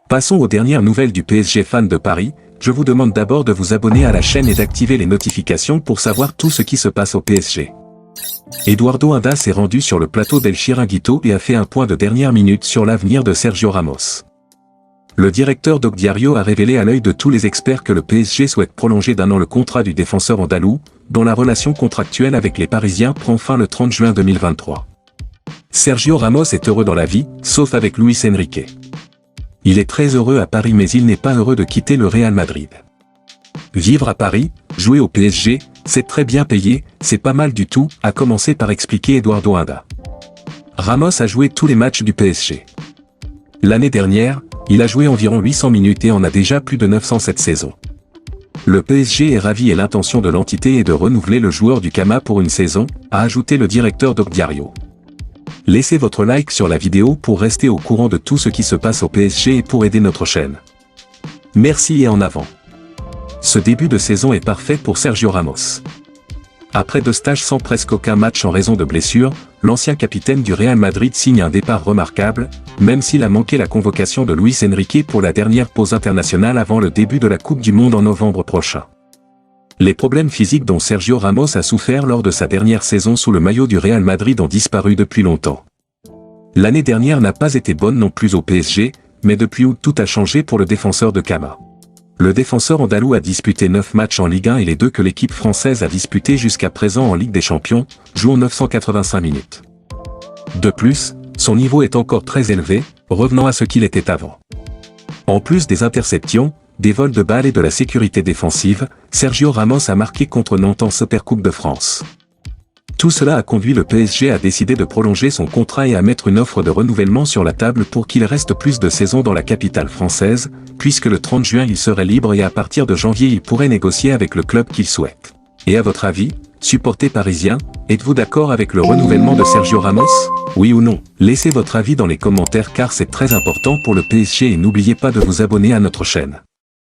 Passons aux dernières nouvelles du PSG fan de Paris. Je vous demande d'abord de vous abonner à la chaîne et d'activer les notifications pour savoir tout ce qui se passe au PSG. Eduardo Inda s'est rendu sur le plateau d'El Chiringuito et a fait un point de dernière minute sur l'avenir de Sergio Ramos. Le directeur Doc Diario a révélé à l'œil de tous les experts que le PSG souhaite prolonger d'1 an le contrat du défenseur andalou, dont la relation contractuelle avec les Parisiens prend fin le 30 juin 2023. Sergio Ramos est heureux dans la vie, sauf avec Luis Enrique. Il est très heureux à Paris mais il n'est pas heureux de quitter le Real Madrid. Vivre à Paris, jouer au PSG, c'est très bien payé, c'est pas mal du tout, a commencé par expliquer Eduardo Inda. Ramos a joué tous les matchs du PSG. L'année dernière, il a joué environ 800 minutes et en a déjà plus de 900 cette saison. Le PSG est ravi et l'intention de l'entité est de renouveler le joueur du Kama pour une saison, a ajouté le directeur Doc Diario. Laissez votre like sur la vidéo pour rester au courant de tout ce qui se passe au PSG et pour aider notre chaîne. Merci et en avant. Ce début de saison est parfait pour Sergio Ramos. Après 2 stages sans presque aucun match en raison de blessures, l'ancien capitaine du Real Madrid signe un départ remarquable, même s'il a manqué la convocation de Luis Enrique pour la dernière pause internationale avant le début de la Coupe du Monde en novembre prochain. Les problèmes physiques dont Sergio Ramos a souffert lors de sa dernière saison sous le maillot du Real Madrid ont disparu depuis longtemps. L'année dernière n'a pas été bonne non plus au PSG, mais depuis août tout a changé pour le défenseur de Kama. Le défenseur andalou a disputé 9 matchs en Ligue 1 et les 2 que l'équipe française a disputés jusqu'à présent en Ligue des Champions, jouant 985 minutes. De plus, son niveau est encore très élevé, revenant à ce qu'il était avant. En plus des interceptions, des vols de balles et de la sécurité défensive, Sergio Ramos a marqué contre Nantes en Supercoupe de France. Tout cela a conduit le PSG à décider de prolonger son contrat et à mettre une offre de renouvellement sur la table pour qu'il reste plus de saisons dans la capitale française, puisque le 30 juin il serait libre et à partir de janvier il pourrait négocier avec le club qu'il souhaite. Et à votre avis, supporters parisiens, êtes-vous d'accord avec le renouvellement de Sergio Ramos? Oui ou non? Laissez votre avis dans les commentaires car c'est très important pour le PSG et n'oubliez pas de vous abonner à notre chaîne.